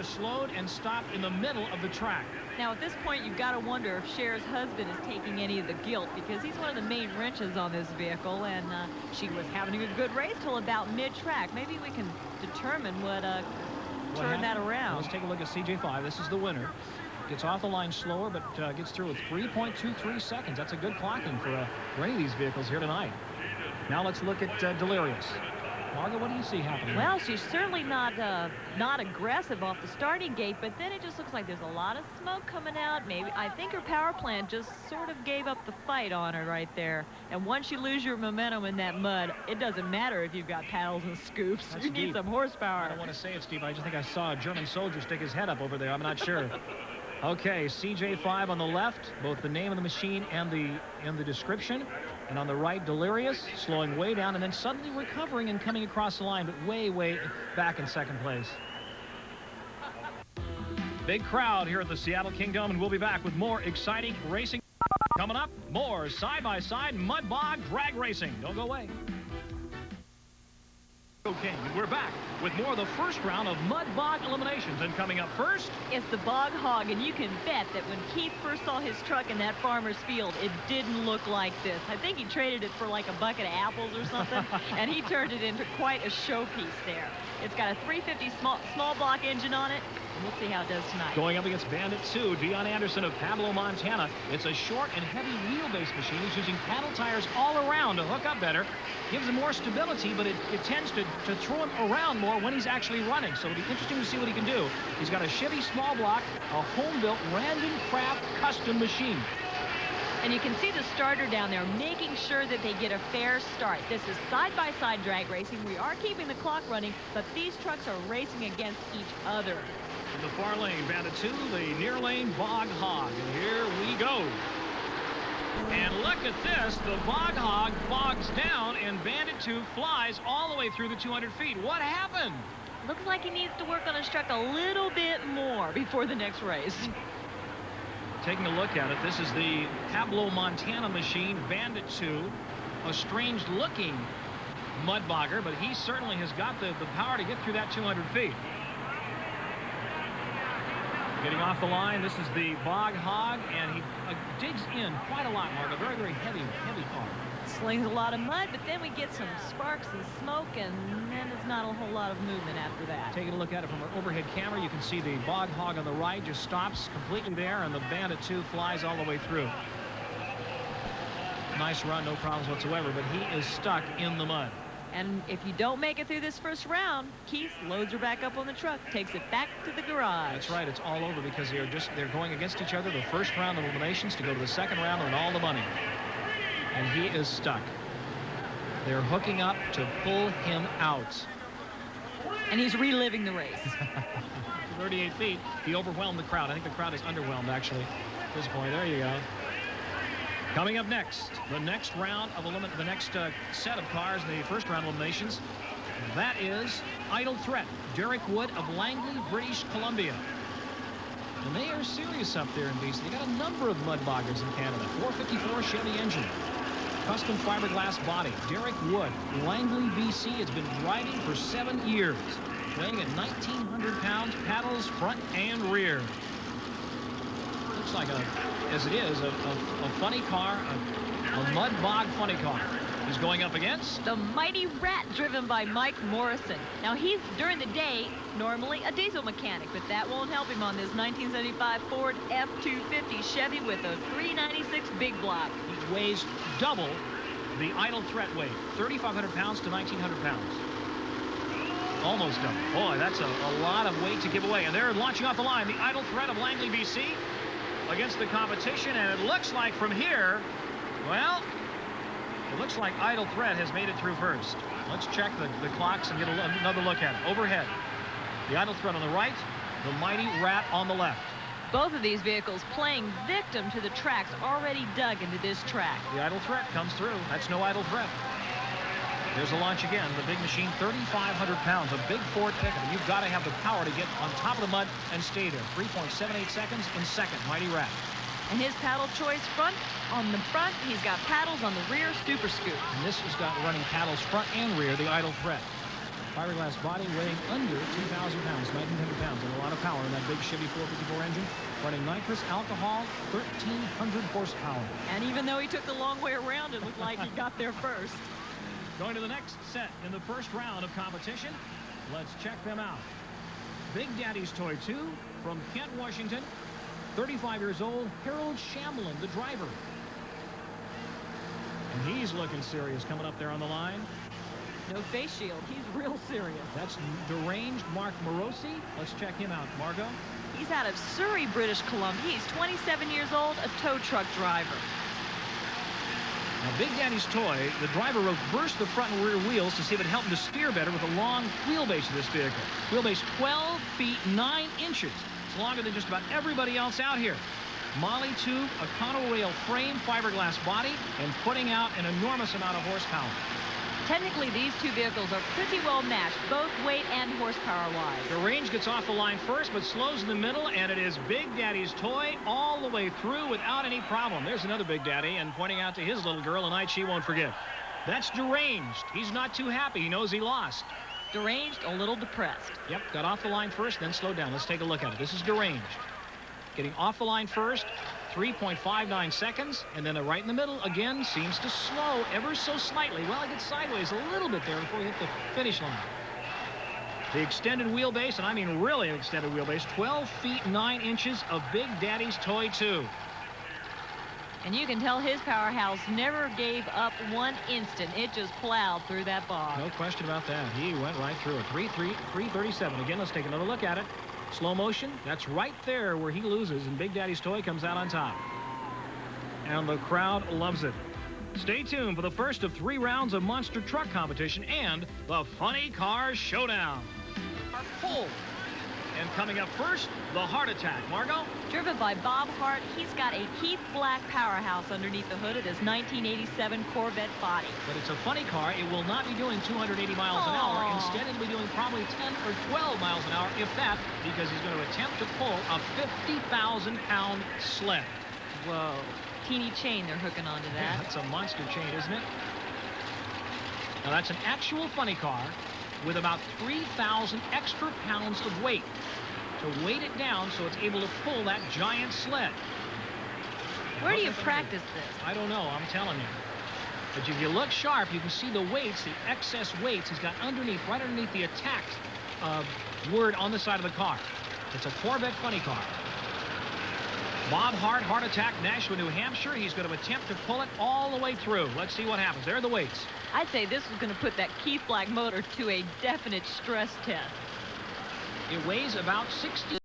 Slowed and stopped in the middle of the track. Now at this point you've got to wonder if Cher's husband is taking any of the guilt, because he's one of the main wrenches on this vehicle, and she was having a good race till about mid-track. Maybe we can determine what turned that around. Well, let's take a look at CJ5. This is the winner. Gets off the line slower, but gets through with 3.23 seconds. That's a good clocking for any of these vehicles here tonight. Now let's look at Delirious. Margo, what do you see happening? Well, she's certainly not aggressive off the starting gate, but then it just looks like there's a lot of smoke coming out. Maybe I think her power plant just sort of gave up the fight on her right there. And once you lose your momentum in that mud, it doesn't matter if you've got paddles and scoops. You need some horsepower. I don't want to say it, Steve. I just think I saw a German soldier stick his head up over there. I'm not sure. Okay, CJ5 on the left, both the name of the machine and the description. And on the right, Delirious, slowing way down and then suddenly recovering and coming across the line, but way back in second place. Big crowd here at the Seattle Kingdome, and we'll be back with more exciting racing. Coming up, more side-by-side mud bog drag racing. Don't go away. King, and we're back with more of the first round of mud bog eliminations, and coming up first, it's the Bog Hog, and you can bet that when Keith first saw his truck in that farmer's field, it didn't look like this. I think he traded it for like a bucket of apples or something, and he turned it into quite a showpiece there. It's got a 350 small block engine on it, and we'll see how it does tonight. Going up against Bandit 2, Dion Anderson of Pablo, Montana. It's a short and heavy wheelbase machine. He's using paddle tires all around to hook up better. Gives him more stability, but it tends to throw him around more when he's actually running. So it'll be interesting to see what he can do. He's got a Chevy small block, a home-built Random Craft custom machine. And you can see the starter down there making sure that they get a fair start. This is side-by-side drag racing. We are keeping the clock running, but these trucks are racing against each other. In the far lane, Bandit 2, the near lane Bog Hog. And here we go. And look at this. The Bog Hog bogs down, and Bandit 2 flies all the way through the 200 feet. What happened? Looks like he needs to work on his truck a little bit more before the next race. Taking a look at it, this is the Pablo, Montana machine, Bandit 2. A strange-looking mud bogger, but he certainly has got the power to get through that 200 feet. Getting off the line, this is the Bog Hog, and he digs in quite a lot, Margo. Very heavy car. Slings a lot of mud, but then we get some sparks and smoke, and then there's not a whole lot of movement after that. Taking a look at it from an overhead camera, you can see the Bog Hog on the right just stops completely there, and the Bandit 2 flies all the way through. Nice run, no problems whatsoever, but he is stuck in the mud. And if you don't make it through this first round, Keith loads her back up on the truck, takes it back to the garage. That's right. It's all over because they're going against each other. The first round of eliminations to go to the second round and all the money. And he is stuck. They're hooking up to pull him out. And he's reliving the race. 38 feet. He overwhelmed the crowd. I think the crowd is underwhelmed, actually, at this point. There you go. Coming up next, the next round of the next set of cars in the first round eliminations. That is Idle Threat, Derek Wood of Langley, British Columbia. And they are serious up there in BC. They got a number of mud boggers in Canada. 454 Chevy engine, custom fiberglass body. Derek Wood, Langley, BC, has been riding for 7 years, weighing at 1,900 pounds, paddles front and rear. Looks like as it is, a funny car, a mud bog funny car. He's going up against the Mighty Rat, driven by Mike Morrison. Now, he's, during the day, normally a diesel mechanic, but that won't help him on this 1975 Ford F-250 Chevy with a 396 big block. He weighs double the Idle Threat weight, 3,500 pounds to 1,900 pounds. Almost double. Boy, that's a lot of weight to give away. And they're launching off the line, the Idle Threat of Langley, BC, against the competition, and it looks like from here, well, it looks like Idle Threat has made it through first. Let's check the clocks and get another look at it. Overhead, the Idle Threat on the right, the Mighty Rat on the left. Both of these vehicles playing victim to the tracks already dug into this track. The Idle Threat comes through. That's no Idle Threat. There's a launch again. The big machine, 3,500 pounds, a big Ford pickup. And you've got to have the power to get on top of the mud and stay there. 3.78 seconds in second, Mighty Rat. And his paddle choice on the front, he's got paddles on the rear, Super Scoop. And this has got running paddles front and rear, the Idle Threat. Fiberglass body weighing under 2,000 pounds, 1,900 pounds, and a lot of power in that big Chevy 454 engine. Running nitrous alcohol, 1,300 horsepower. And even though he took the long way around, it looked like he got there first. Going to the next set in the first round of competition. Let's check them out. Big Daddy's Toy 2 from Kent, Washington. 35 years old, Harold Shamlin, the driver. And he's looking serious coming up there on the line. No face shield. He's real serious. That's deranged Mark Morosi. Let's check him out. Margo? He's out of Surrey, British Columbia. He's 27 years old, a tow truck driver. Now, Big Daddy's Toy, the driver reversed the front and rear wheels to see if it helped him to steer better with the long wheelbase of this vehicle. Wheelbase 12 feet 9 inches. It's longer than just about everybody else out here. Molly tube, a Econo rail frame, fiberglass body, and putting out an enormous amount of horsepower. Technically, these two vehicles are pretty well matched, both weight and horsepower-wise. The range gets off the line first, but slows in the middle, and it is Big Daddy's Toy all the way through without any problem. There's another Big Daddy, and pointing out to his little girl a night she won't forget. That's deranged. He's not too happy. He knows he lost. Deranged, a little depressed. Yep, got off the line first, then slowed down. Let's take a look at it. This is deranged. Getting off the line first, 3.59 seconds, and then right in the middle again seems to slow ever so slightly. Well, it gets sideways a little bit there before we hit the finish line. The extended wheelbase, and I mean really an extended wheelbase, 12 feet 9 inches of Big Daddy's Toy 2. And you can tell his powerhouse never gave up one instant. It just plowed through that bog. No question about that. He went right through it. 337. Again, let's take another look at it. Slow motion, that's right there where he loses, and Big Daddy's Toy comes out on top. And the crowd loves it. Stay tuned for the first of 3 rounds of Monster Truck Competition and the Funny Cars Showdown. Are full. And coming up first, the Heart Attack. Margo? Driven by Bob Hart, he's got a Keith Black powerhouse underneath the hood of his 1987 Corvette body. But it's a funny car. It will not be doing 280 miles an hour. Instead, it'll be doing probably 10 or 12 miles an hour, if that, because he's going to attempt to pull a 50,000-pound sled. Whoa. Teeny chain they're hooking onto that. Yeah, that's a monster chain, isn't it? Now, that's an actual funny car with about 3,000 extra pounds of weight to weight it down so it's able to pull that giant sled. Where do you practice this? I don't know, I'm telling you. But if you look sharp, you can see the weights, the excess weights he's got underneath, right underneath the attack word on the side of the car. It's a Corvette funny car. Bob Hart, Heart Attack, Nashua, New Hampshire. He's going to attempt to pull it all the way through. Let's see what happens. There are the weights. I'd say this is going to put that Keith Black motor to a definite stress test. It weighs about 60.